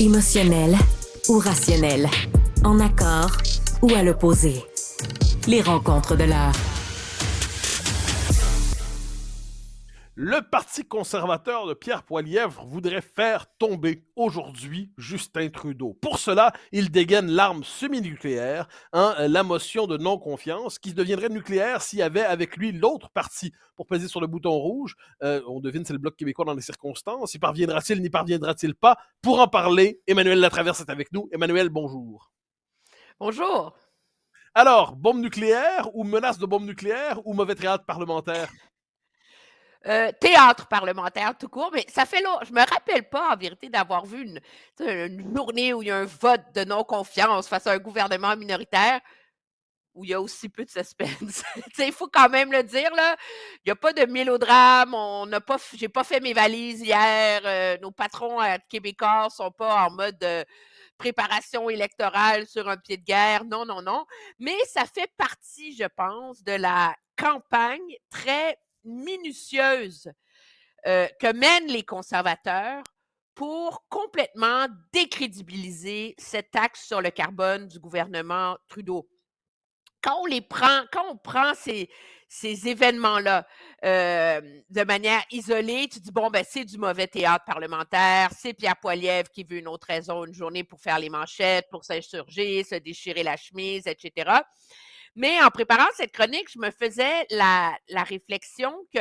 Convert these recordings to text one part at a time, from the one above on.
Émotionnel ou rationnel, en accord ou à l'opposé. Les rencontres de l'art. Le Parti conservateur de Pierre Poilievre voudrait faire tomber aujourd'hui Justin Trudeau. Pour cela, il dégaine l'arme semi-nucléaire, la motion de non-confiance, qui deviendrait nucléaire s'il y avait avec lui l'autre parti pour peser sur le bouton rouge. On devine c'est le Bloc québécois dans les circonstances. Y parviendra-t-il, n'y parviendra-t-il pas? Pour en parler, Emmanuel Latraverse est avec nous. Emmanuel, bonjour. Bonjour. Alors, bombe nucléaire ou menace de bombe nucléaire ou mauvais théâtre parlementaire? Théâtre parlementaire tout court, mais ça fait longtemps. Je me rappelle pas, en vérité, d'avoir vu une journée où il y a un vote de non-confiance face à un gouvernement minoritaire où il y a aussi peu de suspense. Il faut quand même le dire, là. Il n'y a pas de mélodrame. J'ai pas fait mes valises hier. Nos patrons québécois sont pas en mode préparation électorale sur un pied de guerre. Non, non, non. Mais ça fait partie, je pense, de la campagne très minutieuse que mènent les conservateurs pour complètement décrédibiliser cette taxe sur le carbone du gouvernement Trudeau. Quand on prend ces événements-là de manière isolée, tu dis, bon, ben, c'est du mauvais théâtre parlementaire, c'est Pierre Poilievre qui veut une autre raison, une journée pour faire les manchettes, pour s'insurger, se déchirer la chemise, etc. Mais en préparant cette chronique, je me faisais la réflexion que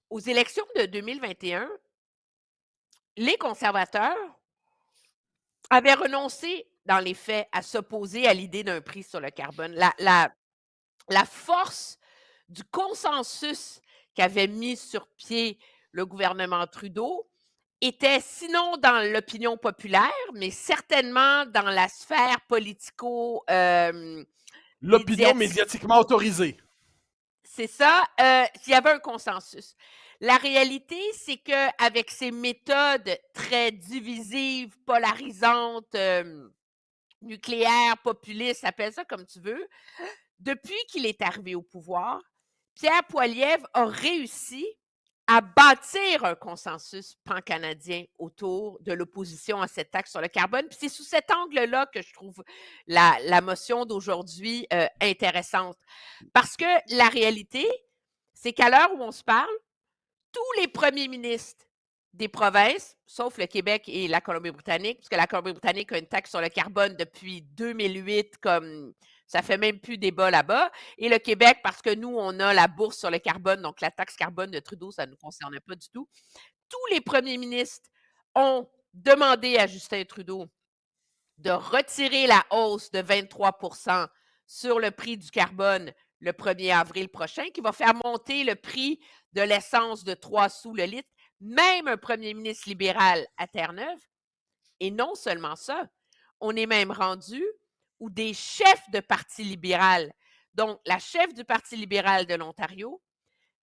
aux élections de 2021, les conservateurs avaient renoncé, dans les faits, à s'opposer à l'idée d'un prix sur le carbone. La force du consensus qu'avait mis sur pied le gouvernement Trudeau était, sinon dans l'opinion populaire, mais certainement dans la sphère politico L'opinion médiatique. médiatiquement autorisée. C'est ça, il y avait un consensus. La réalité, c'est qu'avec ces méthodes très divisives, polarisantes, nucléaires, populistes, appelle ça comme tu veux, depuis qu'il est arrivé au pouvoir, Pierre Poilievre a réussi à bâtir un consensus pan-canadien autour de l'opposition à cette taxe sur le carbone. Puis c'est sous cet angle-là que je trouve la motion d'aujourd'hui intéressante. Parce que la réalité, c'est qu'à l'heure où on se parle, tous les premiers ministres des provinces, sauf le Québec et la Colombie-Britannique, parce que la Colombie-Britannique a une taxe sur le carbone depuis 2008, comme ça fait même plus débat là-bas, et le Québec, parce que nous, on a la bourse sur le carbone, donc la taxe carbone de Trudeau, ça ne nous concernait pas du tout. Tous les premiers ministres ont demandé à Justin Trudeau de retirer la hausse de 23% sur le prix du carbone le 1er avril prochain, qui va faire monter le prix de l'essence de 3 sous le litre, même un premier ministre libéral à Terre-Neuve. Et non seulement ça, on est même rendu où des chefs de parti libéral, donc la chef du Parti libéral de l'Ontario,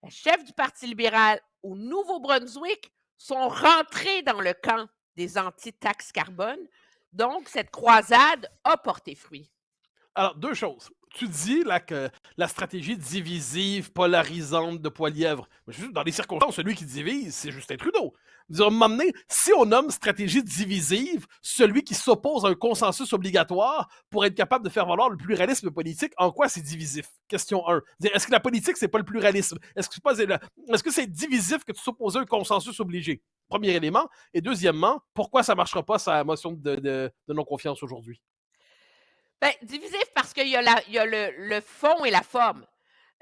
la chef du Parti libéral au Nouveau-Brunswick sont rentrés dans le camp des anti-taxes carbone. Donc, cette croisade a porté fruit. Alors, deux choses. Tu dis là que la stratégie divisive, polarisante de Poilievre, dans les circonstances, celui qui divise, c'est Justin Trudeau. À un moment donné, si on nomme stratégie divisive celui qui s'oppose à un consensus obligatoire pour être capable de faire valoir le pluralisme politique, en quoi c'est divisif? Question 1. Est-ce que la politique, c'est pas le pluralisme? Est-ce que c'est divisif que de s'opposer à un consensus obligé? Premier élément. Et deuxièmement, pourquoi ça marchera pas sa motion de non-confiance aujourd'hui? Ben, divisif parce qu'il y a, il y a le fond et la forme.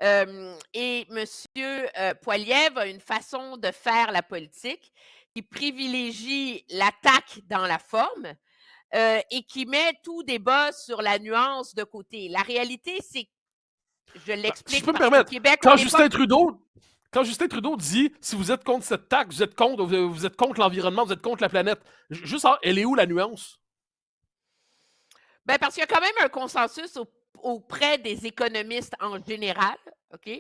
Et M. Poilievre a une façon de faire la politique qui privilégie l'attaque dans la forme et qui met tout débat sur la nuance de côté. La réalité, c'est, je Si je l'explique peux me parce qu'au permettre, Québec, on quand n'est pas... Justin Trudeau dit si vous êtes contre cette taxe, vous êtes contre l'environnement, vous êtes contre la planète, juste elle est où la nuance? Ben parce qu'il y a quand même un consensus auprès des économistes en général, OK,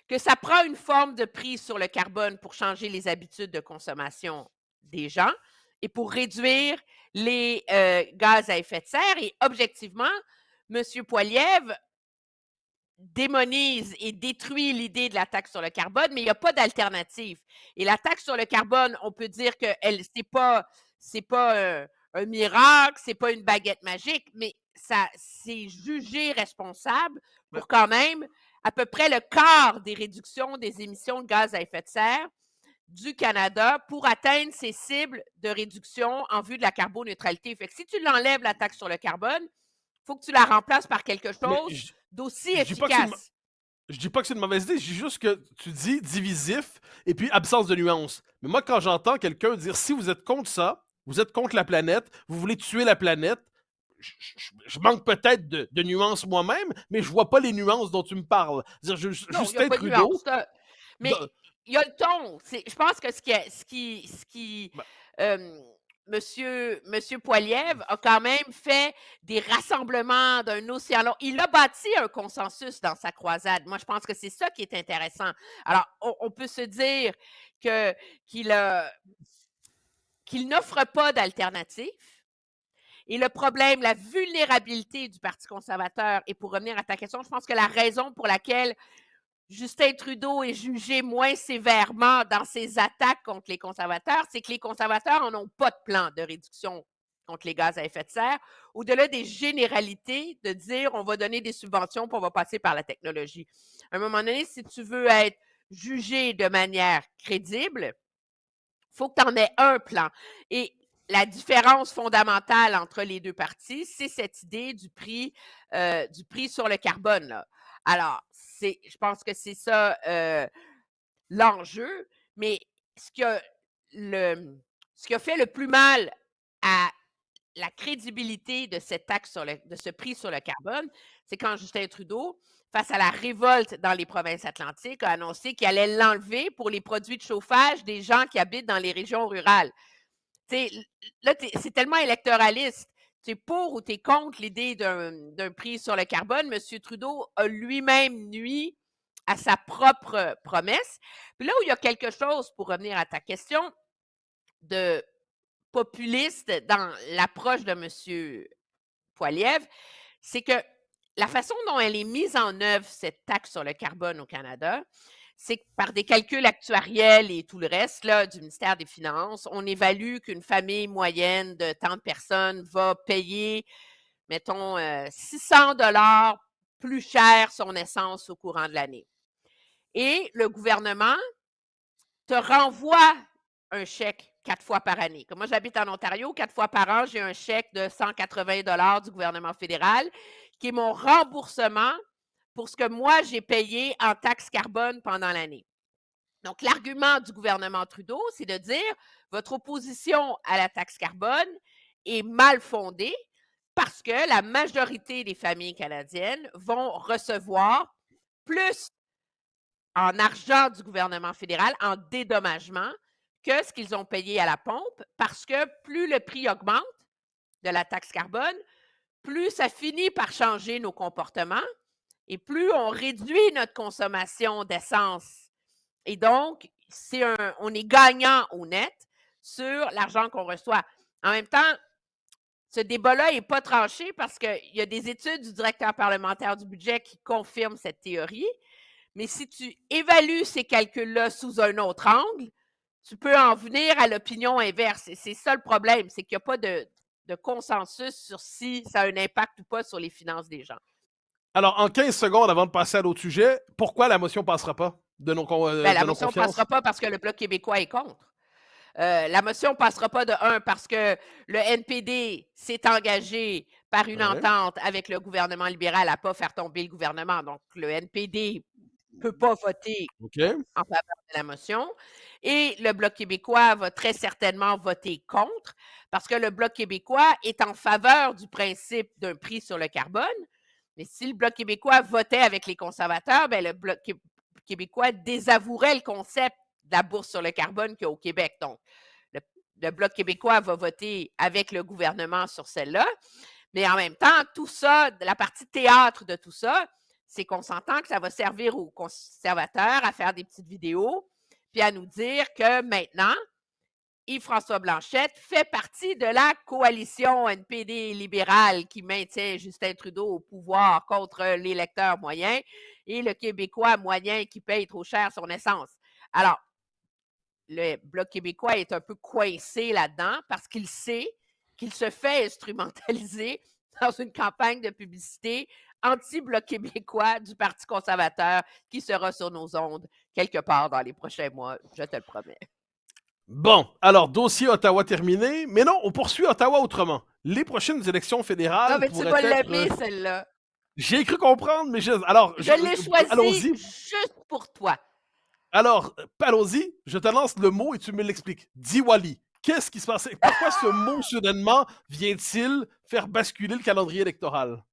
que ça prend une forme de prix sur le carbone pour changer les habitudes de consommation des gens et pour réduire les gaz à effet de serre. Et objectivement, M. Poilievre démonise et détruit l'idée de la taxe sur le carbone, mais il n'y a pas d'alternative. Et la taxe sur le carbone, on peut dire que c'est pas un miracle, c'est pas une baguette magique, mais c'est jugé responsable Ben, pour quand même à peu près le quart des réductions des émissions de gaz à effet de serre du Canada pour atteindre ses cibles de réduction en vue de la carboneutralité. Fait que si tu l'enlèves, la taxe sur le carbone, il faut que tu la remplaces par quelque mais chose d'aussi je dis pas que c'est une, efficace. je dis pas que c'est une mauvaise idée, je dis juste que tu dis divisif et puis absence de nuance. Mais moi, quand j'entends quelqu'un dire si vous êtes contre ça, vous êtes contre la planète, vous voulez tuer la planète, je manque peut-être de nuances moi-même, mais je vois pas les nuances dont tu me parles. Dire, Non, il n'y a Justin pas de nuance. Trudeau, Mais il y a le ton. Je pense que ce qui ben, euh, Monsieur Poilievre a quand même fait des rassemblements d'un océan long. Il a bâti un consensus dans sa croisade. Moi, je pense que c'est ça qui est intéressant. Alors, on peut se dire que qu'il a- qu'il n'offre pas d'alternative. Et le problème, la vulnérabilité du Parti conservateur, et pour revenir à ta question, je pense que la raison pour laquelle Justin Trudeau est jugé moins sévèrement dans ses attaques contre les conservateurs, c'est que les conservateurs n'en ont pas de plan de réduction contre les gaz à effet de serre, au-delà des généralités de dire on va donner des subventions puis on va passer par la technologie. À un moment donné, si tu veux être jugé de manière crédible, il faut que tu en aies un plan. Et la différence fondamentale entre les deux partis, c'est cette idée du prix sur le carbone, là. Alors, je pense que c'est ça l'enjeu, mais ce qui a, ce qui a fait le plus mal à la crédibilité de cette taxe de ce prix sur le carbone, c'est quand Justin Trudeau, face à la révolte dans les provinces atlantiques, a annoncé qu'il allait l'enlever pour les produits de chauffage des gens qui habitent dans les régions rurales. T'sais, là, c'est tellement électoraliste. Tu es pour ou tu es contre l'idée d'un prix sur le carbone. M. Trudeau a lui-même nui à sa propre promesse. Puis là où il y a quelque chose, pour revenir à ta question, de populiste dans l'approche de M. Poilievre, c'est que la façon dont elle est mise en œuvre, cette taxe sur le carbone au Canada, c'est que par des calculs actuariels et tout le reste là, du ministère des Finances, on évalue qu'une famille moyenne de tant de personnes va payer, mettons, 600 dollars plus cher son essence au courant de l'année. Et le gouvernement te renvoie un chèque 4 fois par année. Comme moi, j'habite en Ontario, 4 fois par an, j'ai un chèque de 180 dollars du gouvernement fédéral qui est mon remboursement pour ce que moi, j'ai payé en taxe carbone pendant l'année. Donc, l'argument du gouvernement Trudeau, c'est de dire votre opposition à la taxe carbone est mal fondée parce que la majorité des familles canadiennes vont recevoir plus en argent du gouvernement fédéral, en dédommagement, que ce qu'ils ont payé à la pompe, parce que plus le prix augmente de la taxe carbone, plus ça finit par changer nos comportements et plus on réduit notre consommation d'essence. Et donc, on est gagnant au net sur l'argent qu'on reçoit. En même temps, ce débat-là n'est pas tranché parce qu'il y a des études du directeur parlementaire du budget qui confirment cette théorie. Mais si tu évalues ces calculs-là sous un autre angle, tu peux en venir à l'opinion inverse. Et c'est ça le problème, c'est qu'il n'y a pas de consensus sur si ça a un impact ou pas sur les finances des gens. alors, en 15 secondes avant de passer à l'autre sujet, pourquoi la motion passera pas La de motion ne non-confiance? passera pas parce que le Bloc québécois est contre. La motion ne passera pas de un parce que le NPD s'est engagé par une Ouais. entente avec le gouvernement libéral à ne pas faire tomber le gouvernement. Donc, le NPD ne peut pas voter OK. en faveur de la motion. Et le Bloc québécois va très certainement voter contre parce que le Bloc québécois est en faveur du principe d'un prix sur le carbone. Mais si le Bloc québécois votait avec les conservateurs, ben le Bloc québécois désavouerait le concept de la bourse sur le carbone qu'il y a au Québec. Donc, le Bloc québécois va voter avec le gouvernement sur celle-là. Mais en même temps, tout ça, la partie théâtre de tout ça, c'est qu'on s'entend que ça va servir aux conservateurs à faire des petites vidéos, puis à nous dire que maintenant, Yves-François Blanchette fait partie de la coalition NPD libérale qui maintient Justin Trudeau au pouvoir contre l'électeur moyen et le Québécois moyen qui paye trop cher son essence. Alors, le Bloc québécois est un peu coincé là-dedans parce qu'il sait qu'il se fait instrumentaliser dans une campagne de publicité anti-Bloc québécois du Parti conservateur qui sera sur nos ondes quelque part dans les prochains mois, je te le promets. Bon, alors, dossier Ottawa terminé, mais non, on poursuit Ottawa autrement. Les prochaines élections Non, fédérales mais tu pourraient vas être... l'aimer, celle-là. J'ai cru comprendre, mais alors, Je l'ai choisie allons-y. juste pour toi. Alors, allons-y, je te lance le mot et tu me l'expliques. Diwali. Qu'est-ce qui se passe? Pourquoi ce mot, soudainement, vient-il faire basculer le calendrier électoral?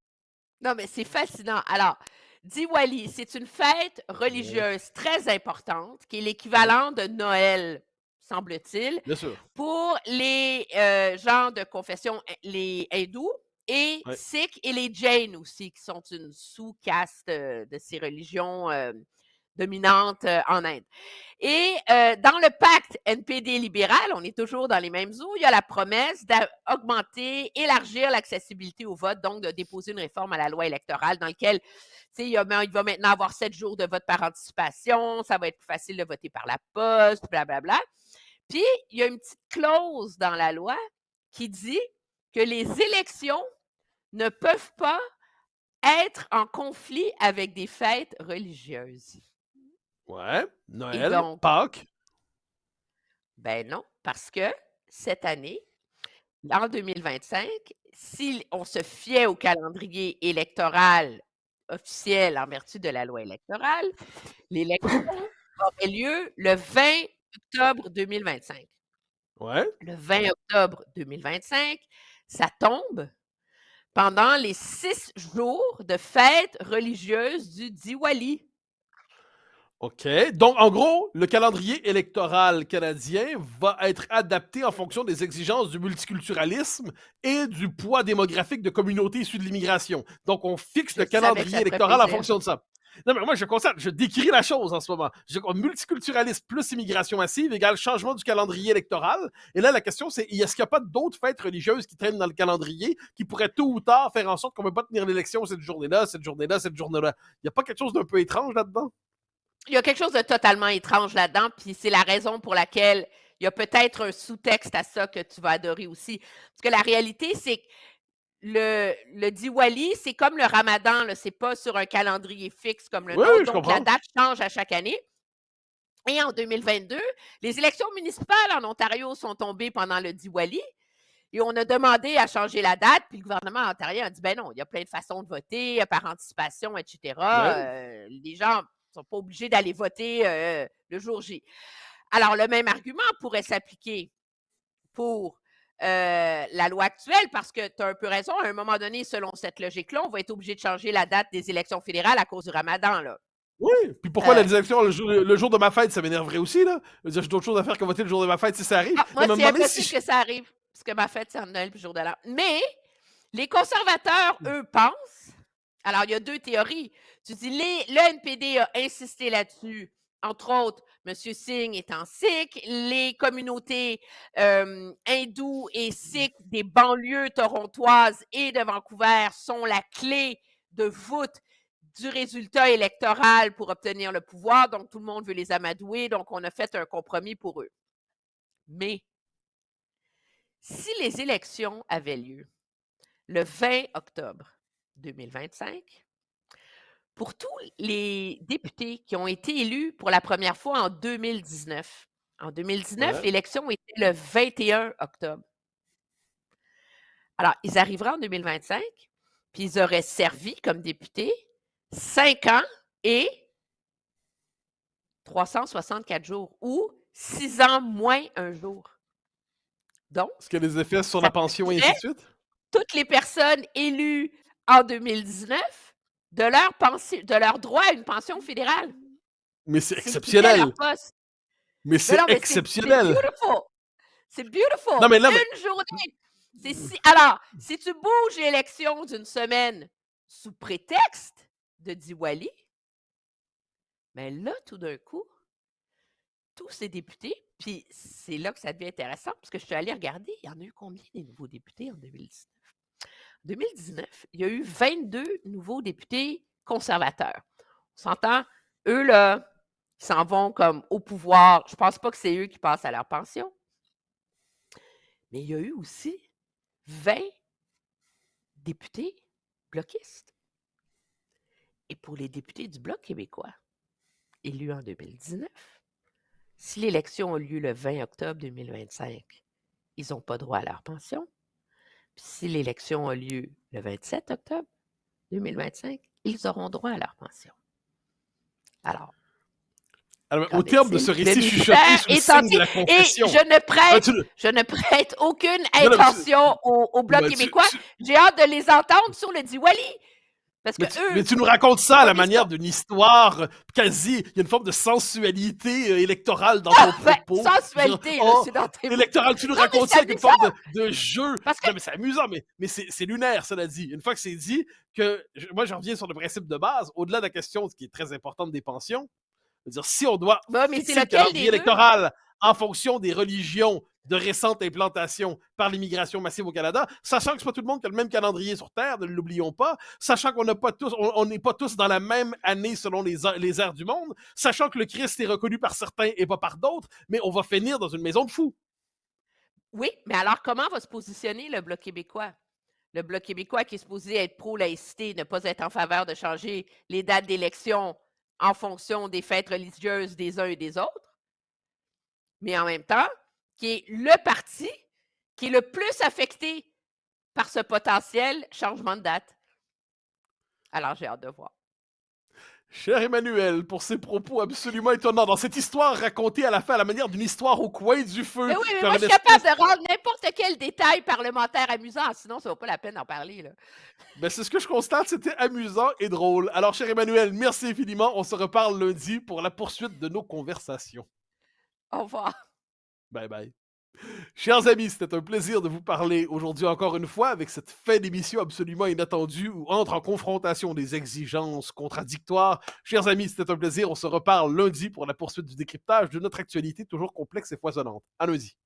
Non, mais c'est fascinant. Alors, Diwali, c'est une fête religieuse très importante qui est l'équivalent de Noël, semble-t-il, Bien sûr. pour les gens de confession, les hindous et Ouais. sikhs et les jains aussi, qui sont une sous-caste de ces religions dominantes en Inde. Et dans le pacte NPD libéral, on est toujours dans les mêmes eaux, il y a la promesse d'augmenter, élargir l'accessibilité au vote, donc de déposer une réforme à la loi électorale dans laquelle il va maintenant avoir 7 jours de vote par anticipation, ça va être plus facile de voter par la poste, blablabla. Puis, il y a une petite clause dans la loi qui dit que les élections ne peuvent pas être en conflit avec des fêtes religieuses. Ouais. Et Noël, donc, Pâques. ben non, parce que cette année, en 2025, si on se fiait au calendrier électoral officiel en vertu de la loi électorale, l'élection aurait lieu le 20 octobre 2025. Ouais. Le 20 octobre 2025, ça tombe pendant les 6 jours de fête religieuse du Diwali. OK. Donc, en gros, le calendrier électoral canadien va être adapté en fonction des exigences du multiculturalisme et du poids démographique de communautés issues de l'immigration. Donc, on fixe Je le savais que calendrier ça te ferait électoral en plaisir. fonction de ça. Non, mais moi, je constate, je décris la chose en ce moment. Multiculturalisme plus immigration massive égale changement du calendrier électoral. Et là, la question, c'est est-ce qu'il n'y a pas d'autres fêtes religieuses qui traînent dans le calendrier qui pourraient tôt ou tard faire en sorte qu'on ne peut pas tenir l'élection cette journée-là, cette journée-là, cette journée-là? Il n'y a pas quelque chose d'un peu étrange là-dedans? Il y a quelque chose de totalement étrange là-dedans, puis c'est la raison pour laquelle il y a peut-être un sous-texte à ça que tu vas adorer aussi. Parce que la réalité, c'est que le Diwali, c'est comme le Ramadan, là, c'est pas sur un calendrier fixe comme le Oui, nôtre, oui, je donc la comprends. date change à chaque année. Et en 2022, les élections municipales en Ontario sont tombées pendant le Diwali et on a demandé à changer la date, puis le gouvernement ontarien a dit ben non, il y a plein de façons de voter par anticipation, etc. Ouais. Les gens ne sont pas obligés d'aller voter le jour J. Alors, le même argument pourrait s'appliquer pour la loi actuelle, parce que tu as un peu raison, à un moment donné, selon cette logique-là, on va être obligé de changer la date des élections fédérales à cause du Ramadan, là. Oui, puis pourquoi la élection le jour de ma fête, ça m'énerverait aussi, là? Je veux dire, j'ai d'autres choses à faire que voter le jour de ma fête si ça arrive. Ah, Non, moi, mais c'est demandez impossible si que ça arrive, parce que ma fête, c'est en Noël puis le jour de l'an. Mais les conservateurs, eux, pensent. Alors, il y a 2 théories. Tu dis, le NPD a insisté là-dessus, entre autres, M. Singh étant sikh, les communautés hindoues et sikhs des banlieues torontoises et de Vancouver sont la clé de voûte du résultat électoral pour obtenir le pouvoir. Donc, tout le monde veut les amadouer. Donc, on a fait un compromis pour eux. Mais si les élections avaient lieu le 20 octobre 2025, pour tous les députés qui ont été élus pour la première fois en 2019, en 2019, Ouais. l'élection était le 21 octobre. Alors, ils arriveraient en 2025, puis ils auraient servi comme députés 5 ans et 364 jours, ou 6 ans moins un jour. Donc, Est-ce qu'il y a des effets sur ça la pension et ainsi priverait de suite? toutes les personnes élues en 2019 de leur droit à une pension fédérale. Mais c'est S'ils quittaient leur exceptionnel! poste. Mais Non, c'est non, mais c'est exceptionnel! beautiful. C'est beautiful. Non, mais là, mais... Une journée. Alors, si tu bouges l'élection d'une semaine sous prétexte de Diwali, mais là, tout d'un coup, tous ces députés, puis c'est là que ça devient intéressant, parce que je suis allée regarder, il y en a eu combien des nouveaux députés en 2019? En 2019, il y a eu 22 nouveaux députés conservateurs. On s'entend, eux, là, Ils s'en vont comme au pouvoir. Je pense pas que c'est eux qui passent à leur pension. Mais il y a eu aussi 20 députés bloquistes. Et pour les députés du Bloc québécois, élus en 2019, si l'élection a lieu le 20 octobre 2025, ils n'ont pas droit à leur pension. Puis si l'élection a lieu le 27 octobre 2025, ils auront droit à leur pension. Alors, Au terme de ce récit chuchoté sous le signe de la et confession. je ne prête aucune intention au Bloc québécois. J'ai hâte de les entendre sur le Diwali. Parce que mais tu nous racontes ça à la manière d'une histoire quasi. Il y a une forme de sensualité électorale dans ton propos. Sensualité, c'est dans tes mots. Électorale, tu nous racontes ça avec une forme de jeu. Non, mais c'est amusant, mais c'est lunaire, cela dit. Une fois que c'est dit, moi, je reviens sur le principe de base, au-delà de la question qui est très importante des pensions. C'est-à-dire, si on doit fixer le calendrier électoral en fonction des religions de récente implantation par l'immigration massive au Canada, sachant que c'est pas tout le monde qui a le même calendrier sur Terre, ne l'oublions pas, sachant qu'on n'est pas tous dans la même année selon les ères du monde, sachant que le Christ est reconnu par certains et pas par d'autres, mais on va finir dans une maison de fous. Oui, mais alors comment va se positionner le Bloc québécois? Le Bloc québécois qui est supposé être pro-laïcité, ne pas être en faveur de changer les dates d'élection en fonction des fêtes religieuses des uns et des autres, mais en même temps, qui est le parti qui est le plus affecté par ce potentiel changement de date. Alors, j'ai hâte de voir. Cher Emmanuel, pour ces propos absolument étonnants, dans cette histoire racontée à la fin à la manière d'une histoire au coin du feu. Mais oui, mais moi, je suis capable de rendre n'importe quel détail parlementaire amusant, sinon ça ne vaut pas la peine d'en parler. Là. Ben, c'est ce que je constate, c'était amusant et drôle. Alors, cher Emmanuel, merci infiniment. On se reparle lundi pour la poursuite de nos conversations. Au revoir. Bye bye. Chers amis, c'était un plaisir de vous parler aujourd'hui encore une fois avec cette fin d'émission absolument inattendue où entre en confrontation des exigences contradictoires. Chers amis, c'était un plaisir. On se reparle lundi pour la poursuite du décryptage de notre actualité toujours complexe et foisonnante. À lundi.